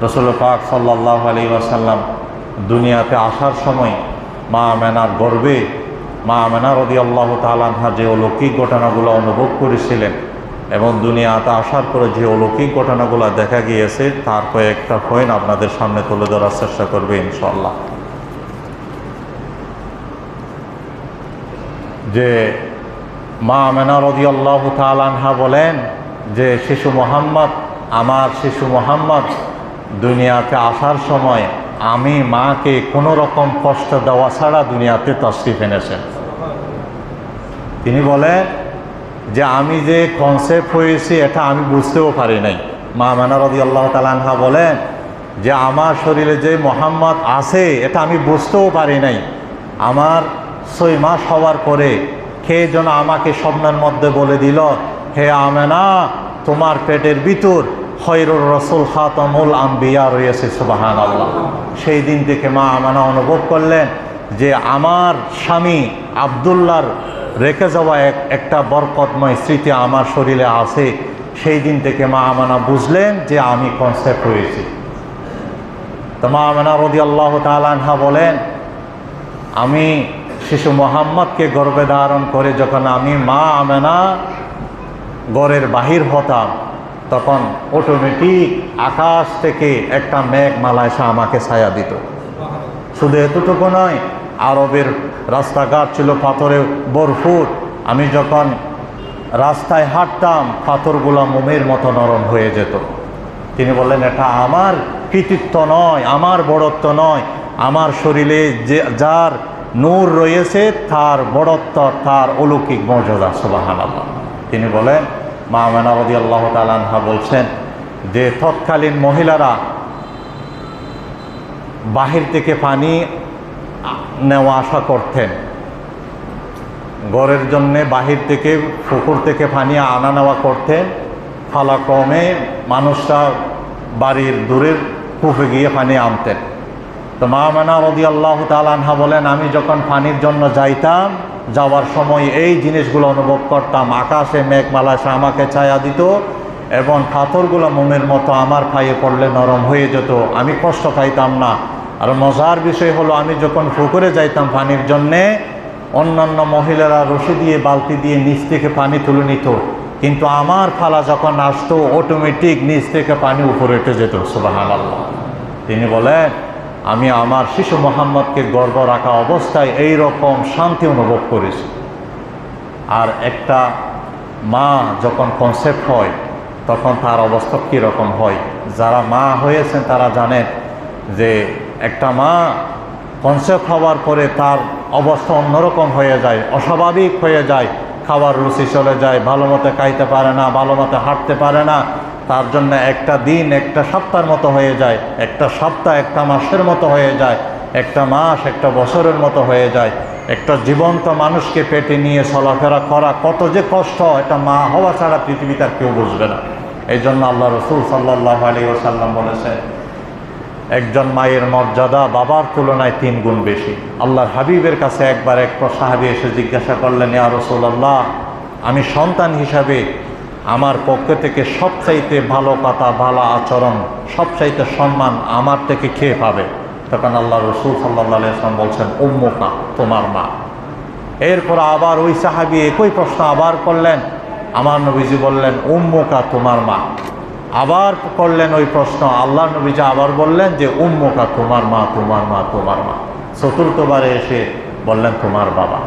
রাসূল পাক সাল্লাল্লাহু আলাইহি ওয়াসাল্লাম দুনিয়াতে আসার সময় মা আমেনার গর্ভে মা আমেনা রাদিয়াল্লাহু তাআলা আনহা যে অলৌকিক ঘটনাগুলো অনুভব করেছিলেন এবং দুনিয়াতে আসার পরে যে অলৌকিক ঘটনাগুলো দেখা গিয়েছে তার কয়েকটা পয়েন্ট আপনাদের সামনে তুলে ধরার চেষ্টা করবে ইনশাআল্লাহ। যে মা আমেনা রাদিয়াল্লাহু তাআলা আনহা বলেন যে আমার শিশু মুহাম্মদ দুনিয়াতে আসার সময় আমি মাকে কোনো রকম কষ্ট দেওয়া ছাড়া দুনিয়াতে তাশরীফ এনেছেন। তিনি বলেন যে আমি যে কনসেপ্ট হয়েছি এটা আমি বুঝতেও পারি নাই। মা আমেনা রাদিয়াল্লাহু তাআলা আনহা বলেন যে আমার শরীরে যে মুহাম্মদ আছে এটা আমি বুঝতেও পারি নাই। আমার 6 মাস হওয়ার পরে কে যেন আমাকে স্বপ্নের মধ্যে বলে দিল, হে আমেনা, তোমার পেটের ভিতর খয়রুর রাসূল খাতামুল আম্বিয়া রয়েছে। সুবহানাল্লাহ। সেই দিন থেকে মা আমেনা অনুভব করলেন যে আমার স্বামী আব্দুল্লাহর রেখে যাওয়া একটা বরকতময় স্মৃতি আমার শরীরে আছে। সেই দিন থেকে মা আমেনা বুঝলেন যে আমি কনসেপ্ট হয়েছি। তো মা আমেনা রাদিয়াল্লাহু তাআলা আনহা বলেন আমি শিশু মুহাম্মদকে গর্ভে ধারণ করে যখন আমি মা আমেনা ঘরের বাহির হতাম তখন অটোমেটিক আকাশ থেকে একটা মেঘমালা এসে আমাকে ছায়া দিত। শুধু এতটুকু নয়, আরবের রাস্তাঘাট ছিল পাথরে ভরপুর। আমি যখন রাস্তায় হাঁটতাম পাথরগুলো মোমের মতো নরম হয়ে যেত। তিনি বললেন এটা আমার কৃতিত্ব নয়, আমার বড়ত্ব নয়, আমার শরীরে যার নূর রয়েছে তার বড়ত্ব, তার অলৌকিক মর্যাদা। সুবহানাল্লাহ। তিনি বলেন মা আমেনা রাদিয়াল্লাহু তাআলা আনহা বলছেন যে তৎকালীন মহিলারা বাহির থেকে পানি নেওয়া আসা করতেন, ঘরের জন্যে বাহির থেকে পুকুর থেকে পানি আনা নেওয়া করতেন। ফালাক্রমে মানুষরা বাড়ির দূরের কূপে গিয়ে পানি আনতেন। তো মা আমেনা রাদিয়াল্লাহু তাআলা আনহা বলেন আমি যখন পানির জন্য যাইতাম, যাওয়ার সময় এই জিনিসগুলো অনুভব করতাম। আকাশে মেঘমালা এসে আমাকে ছায়া দিত এবং পাথরগুলো মোমের মতো আমার পায়ে পড়লে নরম হয়ে যেত, আমি কষ্ট পাইতাম না। আর মজার বিষয় হলো আমি যখন পুকুরে যাইতাম পানির জন্যে, অন্যান্য মহিলারা রশি দিয়ে বালতি দিয়ে নিচ থেকে পানি তুলে নিত, কিন্তু আমার ফালা যখন আসতো অটোমেটিক নিচ থেকে পানি উপরে উঠে যেত। সুবহানাল্লাহ। তিনি বলেন আমি আমার শিশু মুহাম্মদকে গর্ভ রাখা অবস্থায় এই রকম শান্তি অনুভব করেছি। আর একটা মা যখন কনসেপ্ট হয় তখন তার অবস্থা কীরকম হয়, যারা মা হয়েছেন তারা জানেন যে একটা মা কনসেপ্ট হওয়ার পরে তার অবস্থা অন্যরকম হয়ে যায়, অস্বাভাবিক হয়ে যায়, খাবার রুচি চলে যায়, ভালো মতো খাইতে পারে না, ভালো মতো হাঁটতে পারে না। তার জন্য একটা দিন একটা সপ্তাহের মতো হয়ে যায়, একটা সপ্তাহ একটা মাসের মতো হয়ে যায়, একটা মাস একটা বছরের মতো হয়ে যায়। একটা জীবন্ত মানুষকে পেটে নিয়ে চলাফেরা করা কত যে কষ্ট, এটা মা হওয়া ছাড়া পৃথিবীতে আর কেউ বুঝবে না। এই জন্য আল্লাহ রাসূল সাল্লাল্লাহু আলাইহি ওয়াসাল্লাম বলেছেন একজন মায়ের মর্যাদা বাবার তুলনায় 3 গুণ বেশি। আল্লাহর হাবিবের কাছে একবার এক সাহাবী এসে জিজ্ঞাসা করলেন, ইয়া রাসূলুল্লাহ, আমি সন্তান হিসাবে আমার পক্ষ থেকে সবচাইতে ভালো কথা, ভালো আচরণ, সবচাইতে সম্মান আমার থেকে কে পাবে? তখন আল্লাহ রাসূল সাল্লাল্লাহু আলাইহি ওয়াসাল্লাম বলছেন উম্মুকা, তোমার মা। এরপর আবার ওই সাহাবী একই প্রশ্ন আবার করলেন, আমার নবীজি বললেন উম্মুকা, তোমার মা। আবার করলেন ওই প্রশ্ন, আল্লাহ নবীজি আবার বললেন যে উম্মুকা, তোমার মা, তোমার মা, তোমার মা। চতুর্থবারে এসে বললেন তোমার বাবা।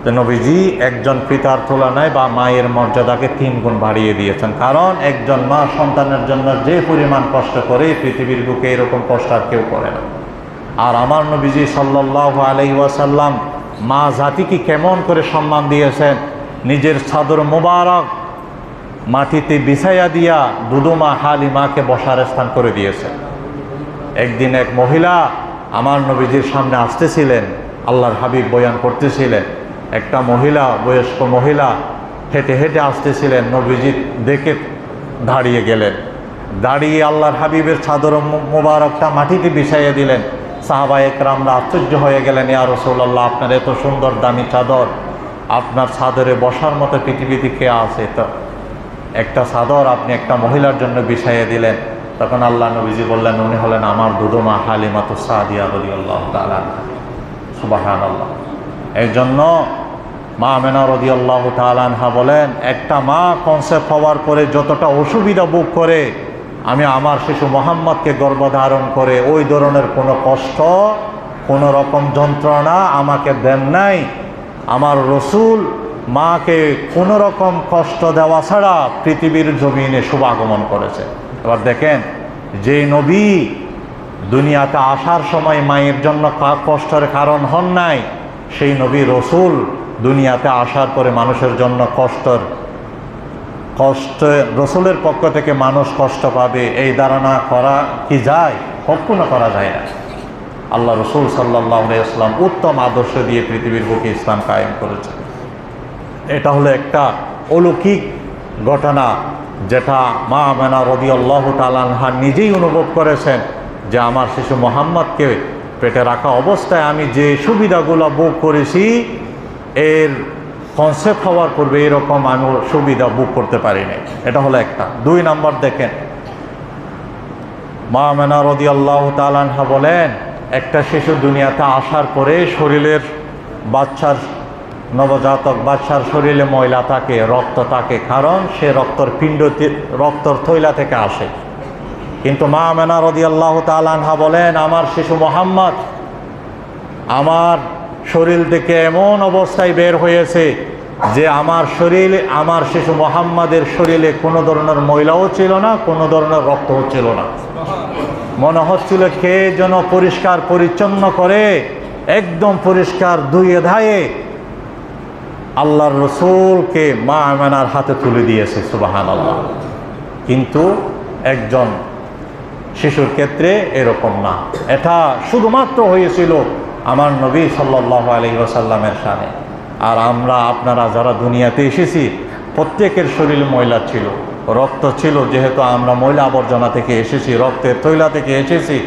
তো নবীজি একজন পিতার তুলনায় বা মায়ের মর্যাদাকে 3 গুণ বাড়িয়ে দিয়েছেন। কারণ একজন মা সন্তানের জন্য যে পরিমাণ কষ্ট করে পৃথিবীর বুকে এরকম কষ্ট আর কেউ করে না। আর আমার নবীজি সাল্লাল্লাহু আলাইহি ওয়াসাল্লাম মা জাতিকে কেমন করে সম্মান দিয়েছেন, নিজের চাদর মোবারক মাটিতে বিছাইয়া দিয়া দুদুমা হালিমাকে বসার স্থান করে দিয়েছেন। একদিন এক মহিলা আমার নবীজির সামনে আসতেছিলেন, আল্লাহর হাবিব বয়ান করতেছিলেন। একটা মহিলা, বয়স্ক মহিলা হেঁটে হেঁটে আসতেছিলেন, নবীজি দেখে দাঁড়িয়ে গেলেন। দাঁড়িয়ে আল্লাহর হাবিবের চাদর মোবারকটা মাটিতে বিছাইয়া দিলেন। সাহাবায়ে কেরামরা আশ্চর্য হয়ে গেলেন, ইয়া রাসূলুল্লাহ, আপনার এত সুন্দর দামি চাদর, আপনার চাদরে বসার মতো পৃথিবীতে কে আছে? তো একটা চাদর আপনি একটা মহিলার জন্য বিছাইয়া দিলেন। তখন আল্লাহ নবীজি বললেন, উনি হলেন আমার দুধমা হালিমাতুস সাদিয়া রাদিয়াল্লাহু তাআলা। সুবহানাল্লাহ। এই জন্য মা আমেনা রাদিয়াল্লাহু তাআলা আনহা বলেন, একটা মা কনসেপ্ট হওয়ার পরে যতটা অসুবিধা ভোগ করে, আমি আমার শিশু মোহাম্মদকে গর্ভধারণ করে ওই ধরনের কোনো কষ্ট, কোনো রকম যন্ত্রণা আমাকে দেন নাই। আমার রসুল মাকে কোনো রকম কষ্ট দেওয়া ছাড়া পৃথিবীর জমিনে শুভাগমন করেছে। এবার দেখেন, যে নবী দুনিয়াতে আসার সময় মায়ের জন্য কষ্টের কারণ হন নাই, সেই নবী রসুল দুনিয়াতে আসার পরে মানুষের জন্য কষ্ট রসুলের পক্ষ থেকে মানুষ কষ্ট পাবে এই ধারণা করা কি যায়? কখনো করা যায় না। আল্লাহ রসুল সাল্লাল্লাহু আলাইহি ওয়াসাল্লাম উত্তম আদর্শ দিয়ে পৃথিবীর বুকে ইসলাম কায়েম করেছে। এটা হলো একটা অলৌকিক ঘটনা, যেটা মা আমেনা রাদিয়াল্লাহু তাআলা আনহা নিজেই অনুভব করেছেন, যে আমার শিশু মোহাম্মদকে পেটে রাখা অবস্থায় আমি যে সুবিধাগুলো ভোগ করেছি, এর কনসেপ্ট হওয়ার পূর্বে এরকম আমি সুবিধা ভোগ করতে পারিনি। এটা হলো একটা। 2 নম্বর দেখেন, মা আমেনা রাদিয়াল্লাহু তাআলা আনহা বলেন, একটা শিশু দুনিয়াতে আসার পরে শরীরের বাচ্চার, নবজাতক বাচ্চার শরীরে ময়লা থাকে, রক্ত থাকে, কারণ সে রক্তর থৈলা থেকে আসে। কিন্তু মা আমেনা রাদিয়াল্লাহু তাআলা আনহা বলেন, আমার শিশু মোহাম্মদ আমার শরীর থেকে এমন অবস্থায় বের হয়েছে যে আমার শিশু মোহাম্মদের শরীরে কোনো ধরনের ময়লাও ছিল না, কোনো ধরনের রক্তও ছিল না। মনে হচ্ছিল কে যেন পরিষ্কার পরিচ্ছন্ন করে একদম পরিষ্কার ধুয়ে ধায়ে আল্লাহর রসুলকে মা আমেনার হাতে তুলে দিয়েছে। সুবহানাল্লাহ। কিন্তু একজন শিশুর ক্ষেত্রে এরকম না। এটা শুধুমাত্র হয়েছিল আমার নবী সাল্লাল্লাহু আলাইহি ওয়াসাল্লামের শানে। আর আপনারা যারা দুনিয়াতে এসেছি, প্রত্যেকের শরীরে ময়লা ছিল, রক্ত ছিল, যেহেতু আমরা ময়লা আবর্জনা থেকে এসেছি, রক্তের তৈলা থেকে এসেছি।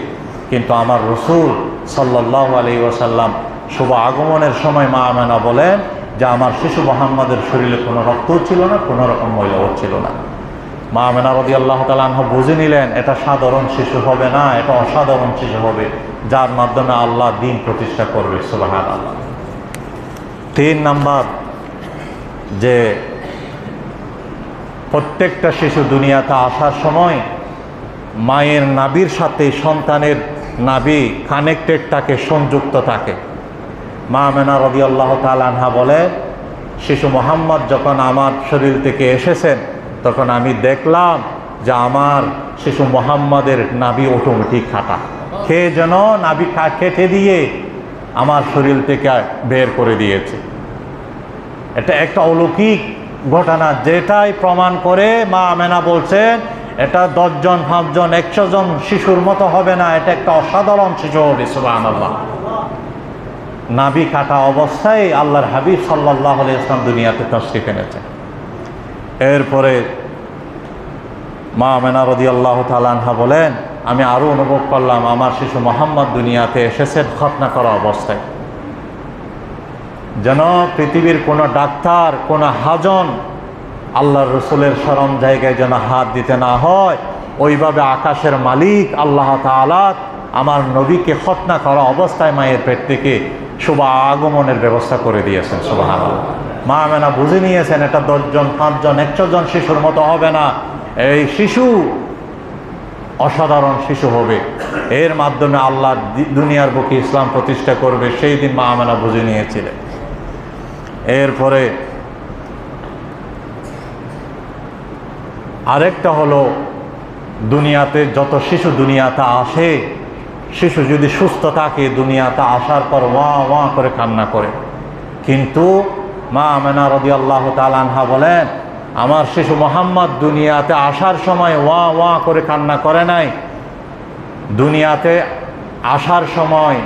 কিন্তু আমার রসুল সাল্লাল্লাহু আলাইহি ওয়াসাল্লাম শুভ আগমনের সময় মা আমেনা বলেন যে আমার শিশু মুহাম্মদের শরীরে কোনো রক্তও ছিল না, কোনো রকম ময়লাও ছিল না। মা আমেনা রাদিয়াল্লাহু তাআলা আনহা বুঝে নিলেন, এটা সাধারণ শিশু হবে না, এটা অসাধারণ শিশু হবে, যার মাধ্যমে আল্লাহ দ্বীন প্রতিষ্ঠা করবে। সুবহানাল্লাহ। 3 নাম্বার, যে প্রত্যেকটা শিশু দুনিয়াতে আসার সময় মায়ের নাভির সাথে সন্তানের নাভি কানেক্টেড থাকে, সংযুক্ত থাকে। মা আমেনা রাদিয়াল্লাহু তাআলা আনহা বলে, শিশু মুহাম্মদ যখন আমার শরীর থেকে এসেছেন, তখন আমি দেখলাম যে আমার শিশু মুহাম্মদের নাভি অটোমেটিক কাটা, কে যেন নাভি কেটে দিয়ে আমার শরীর থেকে বের করে দিয়েছে। এটা একটা অলৌকিক ঘটনা, যেটাই প্রমাণ করে মা আমেনা বলছেন, এটা 10 জন 5 জন 100 জন শিশুর মতো হবে না, এটা একটা অসাধারণ শিশু হবে। সুবহানাল্লাহ। নাভি কাটা অবস্থায় আল্লাহর হাবিব সাল্লাল্লাহু আলাইহি ওয়াসাল্লাম দুনিয়াতে তাশরীফ এনেছেন। এরপরে মা আমেনা রাদিয়াল্লাহু তাআলা আনহা বলেন, আমি আরও অনুভব করলাম আমার শিশু মুহাম্মদ দুনিয়াতে এসেছেন খতনা করা অবস্থায়। যেন পৃথিবীর কোনো ডাক্তার, কোনো হাজন আল্লাহর রসুলের শরম জায়গায় যেন হাত দিতে না হয়, ওইভাবে আকাশের মালিক আল্লাহ তাআলা আমার নবীকে খতনা করা অবস্থায় মায়ের পেট থেকে শুভ আগমনের ব্যবস্থা করে দিয়েছেন। সুবহানাল্লাহ। মা আমেনা বুঝে নিয়েছেন, এটা 10 জন 5 জন 100 জন শিশুর মতো হবে না, এই শিশু অসাধারণ শিশু হবে, এর মাধ্যমে আল্লাহ দুনিয়ার বুকে ইসলাম প্রতিষ্ঠা করবে। সেই দিন মা আমেনা বুঝে নিয়েছিলেন। এরপরে আরেকটা হলো, দুনিয়াতে যত শিশু দুনিয়াতে আসে, শিশু যদি সুস্থ থাকে দুনিয়াতে আসার পর ওয়া ওয়া করে কান্না করে। কিন্তু মা আমেনা রাদিয়াল্লাহু তাআলা আনহা বলেন, আমার শিশু মুহাম্মদ দুনিয়াতে আসার সময় ওয়া ওয়া করে কান্না করে নাই। দুনিয়াতে আসার সময়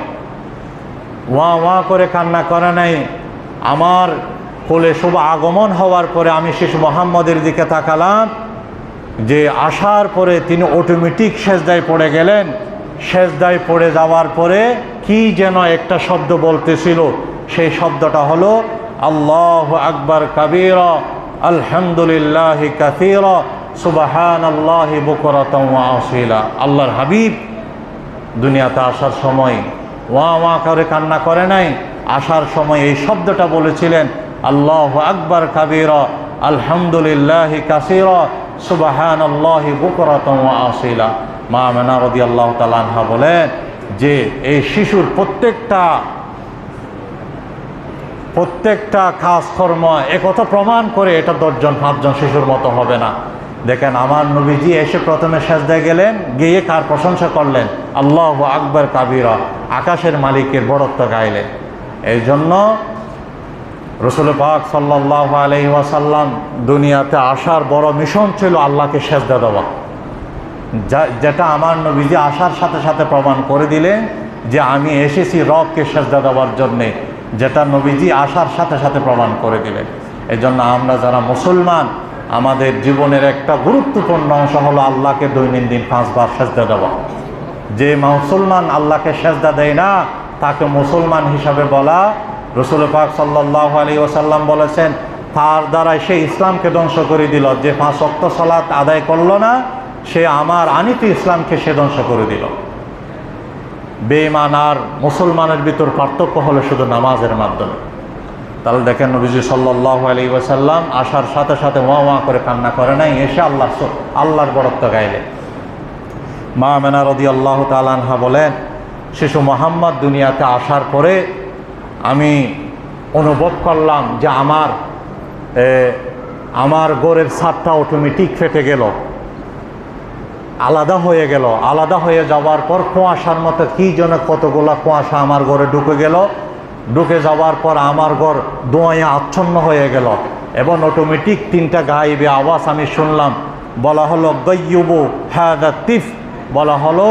ওয়া ওয়া করে কান্না করে নাই। আমার কোলে শুভ আগমন হওয়ার পরে আমি শিশু মুহাম্মদের দিকে তাকালাম, যে আসার পরে তিনি অটোমেটিক সেজদায় পড়ে গেলেন। সেজদায় পড়ে যাওয়ার পরে কি যেন একটা শব্দ বলতেছিল, সেই শব্দটা হলো আল্লাহু আকবার কাবীরা আলহামদুলিল্লাহি কাসীরা সুবহানাল্লাহি বুকরাতাও ওয়া আসীলা। আল্লাহর হাবিব দুনিয়াতে আসার সময় ওয়া ওয়া করে কান্না করে নাই, আসার সময় এই শব্দটা বলেছিলেন, আল্লাহু আকবার কাবীরা আলহামদুলিল্লাহি কাসীরা সুবহানাল্লাহি বুকরাতাও ওয়া আসীলা। মা আমেনা রাদিয়াল্লাহু তাআলা আনহা বলেন যে এই শিশুর প্রত্যেকটা কাজকর্ম একথা প্রমাণ করে এটা 10জন 5জন শিশুর মতো হবে না। দেখেন আমার নবীজি এসে প্রথমে সেজদায় গেলেন, গিয়ে কার প্রশংসা করলেন? আল্লাহু আকবার কাবীরা, আকাশের মালিকের বড়ত্ব গাইলেন। এই জন্য রাসূল পাক সাল্লাল্লাহু আলাইহি ওয়াসাল্লাম দুনিয়াতে আসার বড় মিশন ছিল আল্লাহকে সেজদা দেওয়া, যেটা আমার নবীজি আসার সাথে সাথে প্রমাণ করে দিলেন যে আমি এসেছি রবকে সেজদা দেওয়ার জন্যে, যেটা নবীজি আসার সাথে সাথে প্রমাণ করে দিলেন। এই জন্য আমরা যারা মুসলমান, আমাদের জীবনের একটা গুরুত্বপূর্ণ অংশ হলো আল্লাহকে দৈনন্দিন 5 বার সেজদা দেওয়া। যে মুসলমান আল্লাহকে সেজদা দেয় না তাকে মুসলমান হিসাবে বলা, রাসূল পাক সাল্লাল্লাহু আলাইহি ওয়াসাল্লাম বলেছেন তার দ্বারা সে ইসলামকে ধ্বংস করে দিল। যে 5 ওয়াক্ত সালাত আদায় করলো না, সে আমার আনিত ইসলামকে সে ধ্বংস করে দিল। বেঈমান আর মুসলমানের ভিতর পার্থক্য হলো শুধু নামাজের মাধ্যমে। তাহলে দেখেন নবীজি সাল্লাল্লাহু আলাইহি ওয়াসাল্লাম আসার সাথে সাথে ওয়া ওয়া করে কান্না করে নাই, এসে আল্লাহর বরত্ব গাইলেন। মা আমেনা রাদিয়াল্লাহু তাআলা আনহা বলেন, শিশু মুহাম্মদ দুনিয়াতে আসার পরে আমি অনুভব করলাম যে আমার ঘরের ছাদটা অটোমেটিক ফেটে গেল, আলাদা হয়ে গেল। আলাদা হয়ে যাওয়ার পর কুয়াশার মতো কি যেন কতগুলা কুয়াশা আমার ঘরে ঢুকে গেল। ঢুকে যাওয়ার পর আমার ঘর ধোঁয়ায় আচ্ছন্ন হয়ে গেল এবং অটোমেটিক 3টা গায়েবী আওয়াজ আমি শুনলাম। বলা হলো গায়্যুবু হাযা তিফ, বলা হলো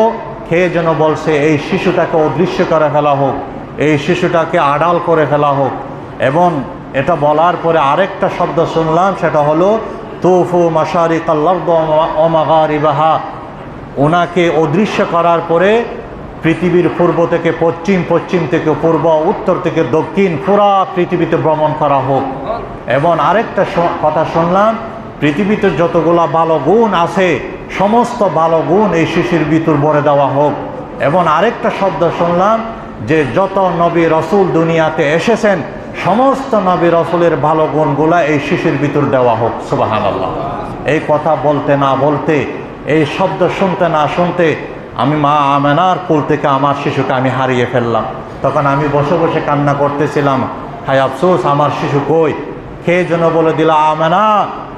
কে যেন বলছে এই শিশুটাকে অদৃশ্য করে ফেলা হোক, এই শিশুটাকে আড়াল করে ফেলা হোক। এবং এটা বলার পরে আরেকটা শব্দ শুনলাম, সেটা হলো তুফু মাশারিকাল আরদি ওয়া মাগারিবাহা। ওনাকে অদৃশ্য করার পরে পৃথিবীর পূর্ব থেকে পশ্চিম, পশ্চিম থেকে পূর্ব, উত্তর থেকে দক্ষিণ পুরা পৃথিবীতে ভ্রমণ করা হোক। এবং আরেকটা কথা শুনলাম, পৃথিবীতে যতগুলা ভালো গুণ আছে সমস্ত ভালো গুণ এই শিশুর ভিতর ভরে দেওয়া হোক। এবং আরেকটা শব্দ শুনলাম যে যত নবী রসুল দুনিয়াতে এসেছেন সমস্ত নবী রসুলের ভালো গুণগুলা এই শিশুর ভিতর দেওয়া হোক। সুবহানাল্লাহ। এই কথা বলতে না বলতে, এই শব্দ শুনতে না শুনতে আমি মা আমেনার কোল থেকে আমার শিশুকে আমি হারিয়ে ফেললাম। তখন আমি বসে বসে কান্না করতেছিলাম, হায় আফসোস আমার শিশু কই। কে যেন বলে দিল, আমেনা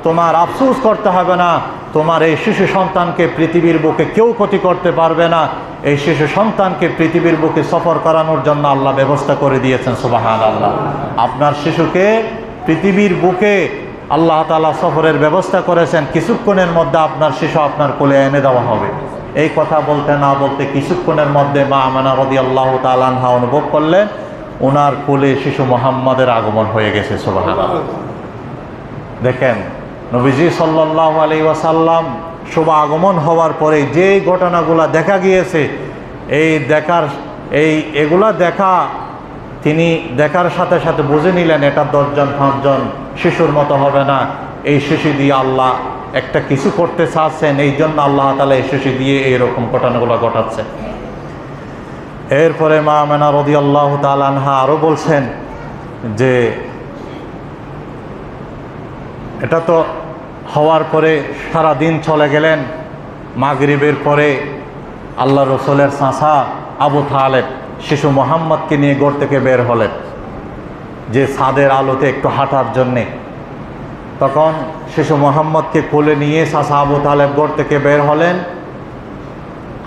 তোমার আফসোস করতে হবে না, তোমার এই শিশু সন্তানকে পৃথিবীর বুকে কেউ ক্ষতি করতে পারবে না। এই শিশু সন্তানকে পৃথিবীর বুকে সফর করানোর জন্য আল্লাহ ব্যবস্থা করে দিয়েছেন। সুবহানাল্লাহ। আপনার শিশুকে পৃথিবীর বুকে আল্লাহ তাআলা সফরের ব্যবস্থা করেছেন। কিছুক্ষণের মধ্যে আপনার শিশু আপনার কোলে এনে দেওয়া হবে। এই কথা বলতে না বলতে কিছুক্ষণের মধ্যে মা আমেনা রাদিয়াল্লাহু তাআলা আনহা অনুভব করলেন ওনার কোলে শিশু মুহাম্মাদের আগমন হয়ে গেছে। সুবহানাল্লাহ। দেখেন নবীজি সাল্লাল্লাহু আলাইহি ওয়াসাল্লাম শুভ আগমন হওয়ার পরে যে ঘটনাগুলো দেখা গিয়েছে, এগুলা দেখা তিনি দেখার সাথে সাথে বুঝে নিলেন এটা 10জন 5জন শিশুর মতো হবে না। এই শিশু দিয়ে আল্লাহ একটা কিছু করতে চাচ্ছেন, এই জন্য আল্লাহ তাআলা এই শিশু দিয়ে এইরকম ঘটনাগুলো ঘটাচ্ছে। এরপরে মা আমেনা রাদিয়াল্লাহু তাআলা আনহা আরও বলছেন যে এটা তো হওয়ার পরে সারা দিন চলে গেলেন। মাগরিবের পরে আল্লাহ রসুলের চাচা আবু তালেব শিশু মুহাম্মদকে নিয়ে ঘর থেকে বের হলেন যে ছাদের আলোতে একটু হাঁটার জন্যে। তখন শিশু মুহাম্মদকে কোলে নিয়ে চাচা আবু তালেব ঘর থেকে বের হলেন।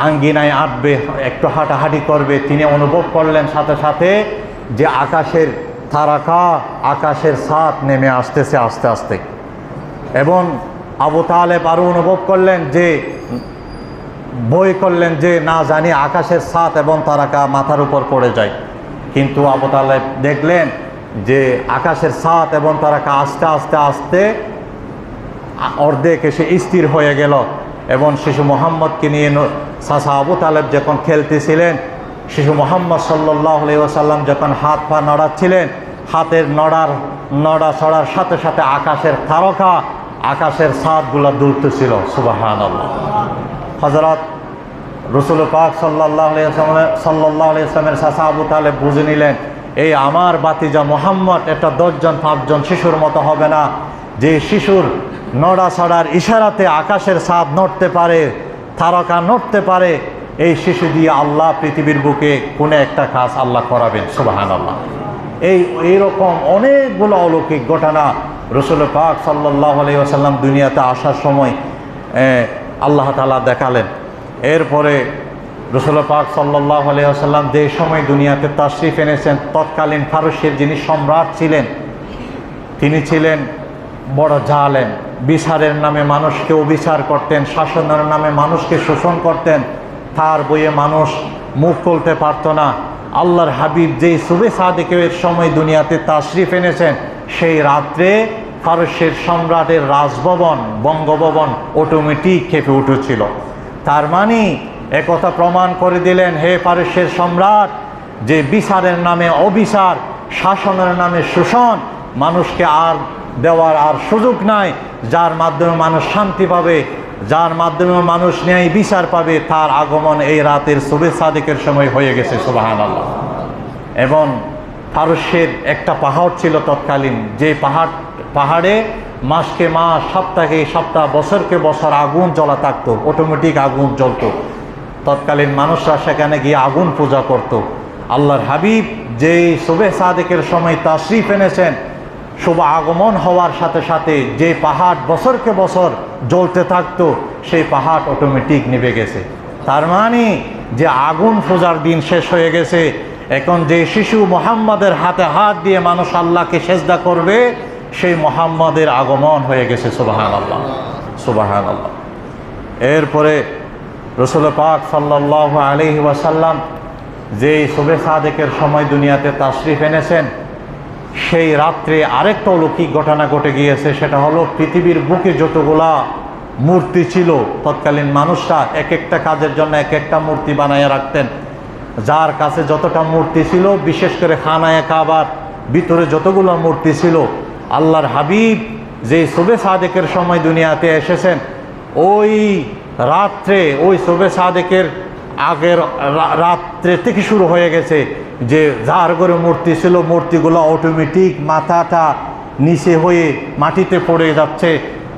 আঙ্গিনায় আঁটবে, একটু হাঁটাহাঁটি করবে। তিনি অনুভব করলেন সাথে সাথে যে আকাশের তারকা, আকাশের ছাদ নেমে আসতেছে আস্তে আস্তে। এবং আবু তালেব আরও অনুভব করলেন যে ভয় করলেন যে না জানি আকাশের ছাদ এবং তারকা মাথার উপর পড়ে যায়। কিন্তু আবু তালেব দেখলেন যে আকাশের ছাদ এবং তারকা আস্তে আস্তে আস্তে অর্ধেক এসে স্থির হয়ে গেল। এবং শিশু মুহাম্মদকে নিয়ে চাচা আবু তালেব যখন খেলতেছিলেন, শিশু মুহাম্মদ সাল্লাল্লাহু আলাইহি ওয়াসাল্লাম যখন হাত পা নড়াচ্ছিলেন, হাতের নড়া ছড়ার সাথে সাথে আকাশের তারকা আকাশের ছাদগুলো দুলতেছিল। সুবহানাল্লাহ। হযরত রাসূল পাক সাল্লাল্লাহু আলাইহি ওয়াসাল্লামের চাচা আবু তালেব বুঝে নিলেন, এই আমার বাতিজা মুহাম্মদ এটা 10 জন 5 জন শিশুর মতো হবে না, যে শিশুর নড়াচড়ার ইশারাতে আকাশের ছাদ নড়তে পারে, তারকা নড়তে পারে, এই শিশু দিয়ে আল্লাহ পৃথিবীর বুকে কোনো একটা কাজ আল্লাহ করাবেন। সুবহানাল্লাহ। এইরকম অনেকগুলো অলৌকিক ঘটনা রাসূল পাক সাল্লাল্লাহু আলাইহি ওয়াসাল্লাম দুনিয়াতে আসার সময় আল্লাহ তাআলা দেখালেন। এরপরে রাসূল পাক সাল্লাল্লাহু আলাইহি ওয়াসাল্লাম যে সময় দুনিয়াতে তাশরিফ এনেছেন, তৎকালীন ফারসের যিনি সম্রাট ছিলেন তিনি ছিলেন বড় জালেম। বিচারের নামে মানুষকে অবিচার করতেন, শাসনের নামে মানুষকে শোষণ করতেন। তার বইয়ে মানুষ মুখ খুলতে পারত না। আল্লাহর হাবিব যেই সুবে সাদেকের সময় দুনিয়াতে তাশরিফ এনেছেন, সেই রাত্রে ফারসের সম্রাটের রাজভবন বঙ্গভবন অটোমেটিক কেঁপে উঠেছিল। তার মানে একথা প্রমাণ করে দিলেন, হে ফারসের সম্রাট, যে বিচারের নামে অবিচার, শাসনের নামে শোষণ মানুষকে আর দেওয়ার আর সুযোগ নাই। যার মাধ্যমে মানুষ শান্তি পাবে, যার মাধ্যমে মানুষ ন্যায় বিচার পাবে, তার আগমন এই রাতের সুবে সাদেকের সময় হয়ে গেছে। সুবহানাল্লাহ। এবং ফারসের একটা পাহাড় ছিল তৎকালীন, যে পাহাড়ে মাসকে মাস, সপ্তাহে সপ্তাহ, বছরকে বছর আগুন জ্বলা থাকতো, অটোমেটিক আগুন জ্বলতো। তৎকালীন মানুষরা সেখানে গিয়ে আগুন পূজা করত। আল্লাহর হাবিব যেই সুবে সাদেকের সময় তাশরিফ এনেছেন, শুভ আগমন হওয়ার সাথে সাথে যে পাহাড় বছরকে বছর জ্বলতে থাকতো, সেই পাহাড় অটোমেটিক নিভে গেছে। তার মানে যে আগুন পূজার দিন শেষ হয়ে গেছে। এখন যে শিশু মুহাম্মাদের হাতে হাত দিয়ে মানুষ আল্লাহকে সেজদা করবে, সেই মুহাম্মাদের আগমন হয়ে গেছে। সুবহানাল্লাহ, সুবহানাল্লাহ। এরপরে রাসূল পাক সাল্লাল্লাহু আলাইহি ওয়াসাল্লাম যেই সুবে সাদেকের সময় দুনিয়াতে তাশরিফ এনেছেন, সেই রাত্রে আরেকটা অলৌকিক ঘটনা ঘটে গিয়েছে। সেটা হলো, পৃথিবীর বুকে যতগুলা মূর্তি ছিল, তৎকালীন মানুষরা এক একটা কাজের জন্য এক একটা মূর্তি বানায় রাখতেন। যার কাছে যতটা মূর্তি ছিল, বিশেষ করে খানায়ে কাবার ভিতরে যতগুলো মূর্তি ছিল, আল্লাহর হাবিব যে সুবে সাদেকের সময় দুনিয়াতে এসেছেন, ওই রাত্রে, ওই সুবে সাদেকের আগের রাত্রে থেকে শুরু হয়ে গেছে যে যার ঘরে মূর্তি ছিল, মূর্তিগুলো অটোমেটিক মাথাটা নিচে হয়ে মাটিতে পড়ে যাচ্ছে,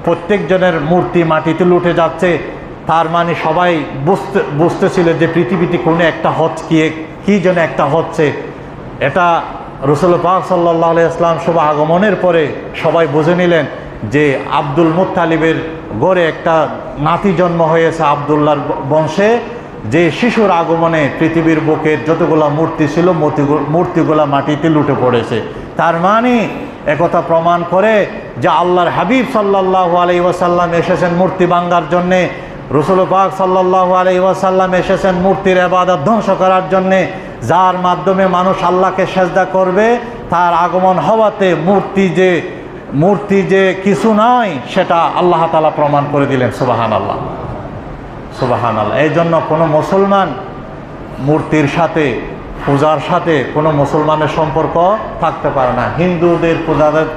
প্রত্যেকজনের মূর্তি মাটিতে লুটে যাচ্ছে। তার মানে সবাই বুঝতেছিল যে পৃথিবীতে কোনো একটা হচ্ছে, কি যেন একটা হচ্ছে। এটা রাসূল পাক সাল্লাল্লাহু আলাইহি ওয়াসাল্লাম শুভ আগমনের পরে সবাই বুঝে নিলেন যে আব্দুল মুত্তালিবের ঘরে একটা নাতি জন্ম হয়েছে আব্দুল্লাহর বংশে, যে শিশুর আগমনে পৃথিবীর বুকের যতগুলা মূর্তি ছিল, মূর্তিগুলা মাটিতে লুটে পড়েছে। তার মানে একথা প্রমাণ করে যে আল্লাহর হাবিব সাল্লাল্লাহু আলাইহি ওয়াসাল্লাম এসেছেন মূর্তি ভাঙার জন্যে, রাসূল পাক সাল্লাল্লাহু আলাইহি ওয়াসাল্লাম এসেছেন মূর্তির ইবাদত ধ্বংস করার জন্যে। যার মাধ্যমে মানুষ আল্লাহকে সেজদা করবে, তার আগমন হওয়াতে মূর্তি যে কিছু নয়, সেটা আল্লাহ তাআলা প্রমাণ করে দিলেন। সুবহানাল্লাহ, সুবহানাল্লাহ। এই জন্য কোনো মুসলমান মূর্তির সাথে, পূজার সাথে কোনো মুসলমানের সম্পর্ক থাকতে পারে না। হিন্দুদের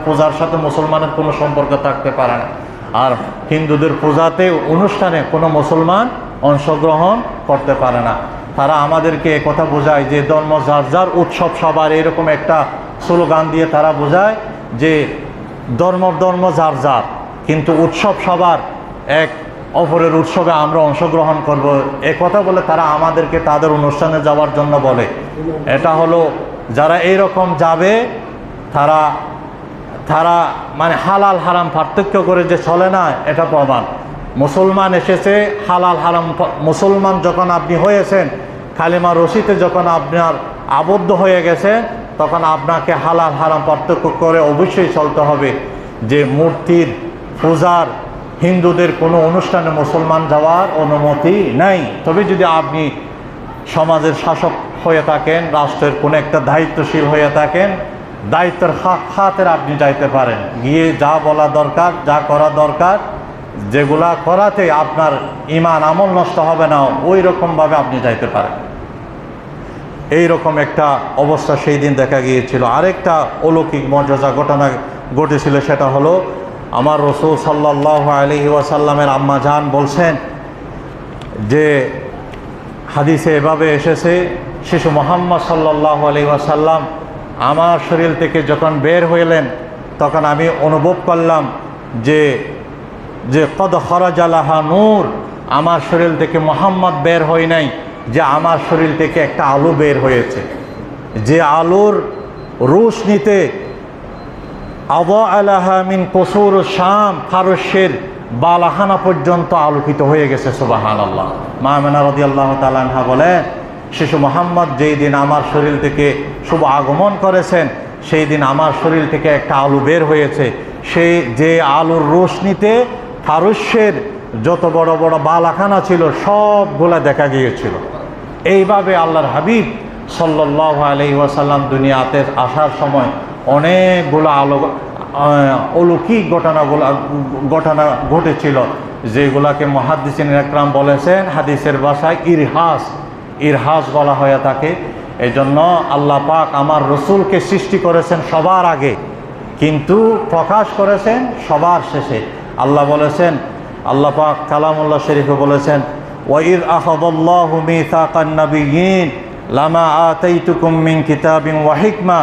পূজার সাথে মুসলমানের কোনো সম্পর্ক থাকতে পারে না। আর হিন্দুদের পূজাতে, অনুষ্ঠানে কোনো মুসলমান অংশগ্রহণ করতে পারে না। তারা আমাদেরকে কথা বোঝায় যে ধর্ম যার যার, উৎসব সবার, এরকম একটা স্লোগান দিয়ে তারা বোঝায় যে ধর্ম যার যার, কিন্তু উৎসব সবার, এক অপরের উৎসবে আমরা অংশগ্রহণ করব, এ কথা বলে তারা আমাদেরকে তাদের অনুষ্ঠানে যাওয়ার জন্য বলে। এটা হলো, যারা এইরকম যাবে তারা মানে হালাল হারাম পার্থক্য করে যে চলে না, এটা প্রমাণ। মুসলমান এসেছে, হালাল হারাম, মুসলমান যখন আপনি হয়েছেন, কালিমা রশিতে যখন আপনার আবদ্ধ হয়ে গেছে, তখন আপনাকে হালাল হারাম পার্থক্য করে অবশ্যই চলতে হবে। যে মূর্তির পূজার, হিন্দুদের কোনো অনুষ্ঠানে মুসলমান যাওয়ার অনুমতি নেই। তবে যদি আপনি সমাজের শাসক হয়ে থাকেন, রাষ্ট্রের কোনো একটা দায়িত্বশীল হয়ে থাকেন, দায়িত্বের খাতের আপনি যাইতে পারেন, গিয়ে যা বলা দরকার, যা করা দরকার, যেগুলা করাতে আপনার ঈমান আমল নষ্ট হবে না, ওই রকমভাবে আপনি যাইতে পারেন। এই রকম একটা অবস্থা সেই দিন দেখা গিয়েছিল। আরেকটা অলৌকিক মর্যাদা ঘটনা ঘটেছিল, সেটা হলো আমার রসুল সাল্লাল্লাহু আলাইহি ওয়াসাল্লামের আম্মা জান বলছেন যে হাদিসে এভাবে এসেছে, শিশু মুহাম্মদ সাল্লাল্লাহু আলাইহি ওয়াসাল্লাম আমার শরীর থেকে যখন বের হইলেন তখন আমি অনুভব করলাম যে যে কদ খরাজা লাহা নূর, আমার শরীর থেকে মুহাম্মদ বের হয় নাই, যে আমার শরীর থেকে একটা আলো বের হয়েছে, যে আলোর রোশনিতে আদা আলাহা মিন কসুর শাম, ফারস্যের বালাহানা পর্যন্ত আলোকিত হয়ে গেছে। সুবহানাল্লাহ। মা আমেনা রাদিয়াল্লাহু তাআলা আনহা বলেন, শিশু মুহাম্মদ যেই দিন আমার শরীর থেকে শুভ আগমন করেছেন সেই দিন আমার শরীর থেকে একটা আলো বের হয়েছে, সেই যে আলোর রোশনিতে ফারস্যের যত বড় বড় বালাখানা ছিল সবগুলা দেখা গিয়েছিল। এইভাবে আল্লাহর হাবিব সাল্লাল্লাহু আলাইহি ওয়াসাল্লাম দুনিয়াতে আসার সময় অনেকগুলো অলৌকিক ঘটনা ঘটেছিল, যেগুলাকে মুহাদ্দিসিন একরাম বলেছেন হাদিসের ভাষায় ইরহাস বলা হয়ে থাকে। এই জন্য আল্লাহ পাক আমার রসুলকে সৃষ্টি করেছেন সবার আগে, কিন্তু প্রকাশ করেছেন সবার শেষে। আল্লাহ বলেছেন, আল্লাহ পাক কালামুল্লাহ শরীফে বলেছেন, ওয়াইদ আখাযাল্লাহু মিসাকান নাবিয়্যিন লামা আতাইতুকুম মিন কিতাবিন ওয়া হিকমা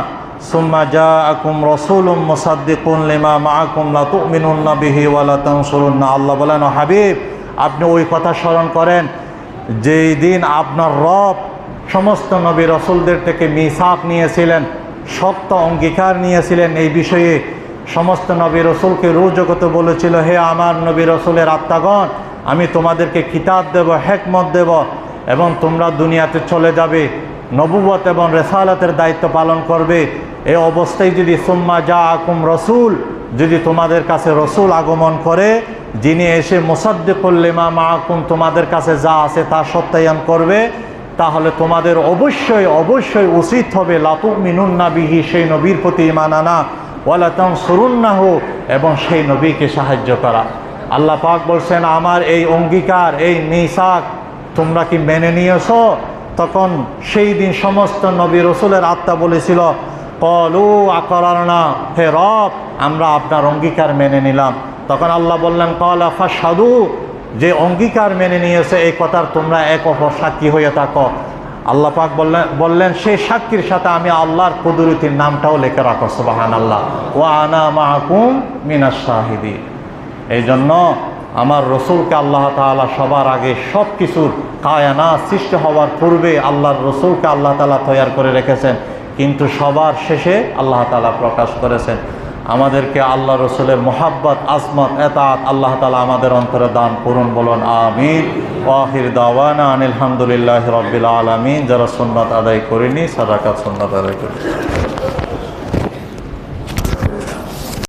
সুম্মা জাআকুম রাসূলুম মুসাদ্দিকুন লিমা মাআকুম লা তু'মিনুন্না বিহি ওয়া লা তানসুরুন্না। আল্লাহ বলেন, ও হাবিব, আপনি ওই কথা স্মরণ করেন যেই দিন আপনার রব সমস্ত নবী রসুলদের থেকে মিসাক নিয়েছিলেন, সত্য অঙ্গীকার নিয়েছিলেন। এই বিষয়ে সমস্ত নবী রসুলকে রুজগত বলেছিল, হে আমার নবী রসুলের আত্মাগণ, আমি তোমাদেরকে কিতাব দেব, হিকমত দেব এবং তোমরা দুনিয়াতে চলে যাবে, নবুয়ত এবং রিসালাতের দায়িত্ব পালন করবে। এই অবস্থায় যদি সুম্মা জাআকুম রাসূল, যদি তোমাদের কাছে রসুল আগমন করে, যিনি এসে মুসাদ্দিকুল লিমা মাআকুম, তোমাদের কাছে যা আছে তা সত্যায়ন করবে, তাহলে তোমাদের অবশ্যই উচিত হবে লা তু'মিনুন্না বিহি, সেই নবীর প্রতি ঈমান আনা, ওয়া লা তানসুরুন্নাহু, এবং সেই নবীকে সাহায্য করা। আল্লাহ পাক বলছেন, আমার এই অঙ্গীকার, এই মিসাক তোমরা কি মেনে নিয়েছো? তখন সেই দিন সমস্ত নবী রসুলের আত্মা বলেছিল, ক্বালু আকরারনা, হে রব, আমরা আপনার অঙ্গীকার মেনে নিলাম। তখন আল্লাহ বললেন, ক্বালা ফাশহাদু, যে অঙ্গীকার মেনে নিয়েছে এই কথার তোমরা এক অপর সাক্ষী হয়ে থাকো। আল্লাহ পাক বললেন সেই সাক্ষীর সাথে আমি আল্লাহর কুদরতির নামটাও লিখে রাখো। সুবহানাল্লাহ। ওয়া আনা মাআকুম মিনাশ শাহিদিন। এই জন্য আমার রসুলকে আল্লাহ তাআলা সবার আগে সব কিছুর কায়নাত সৃষ্টি হওয়ার পূর্বে আল্লাহর রসুলকে আল্লাহ তাআলা তৈয়ার করে রেখেছেন, কিন্তু সবার শেষে আল্লাহ তাআলা প্রকাশ করেছেন। আমাদেরকে আল্লাহ রসুলের মোহাব্বত, আজমত, এতাত আল্লাহ তাআলা আমাদের অন্তরে দান করুন, বলুন আমিন। ওয়া আখির দাওয়ানা আনিল হামদুলিল্লাহি রাব্বিল আলামিন। যারা সুন্নাত আদায় করেনি সাদাকাত সুন্নাত আদায় করুন।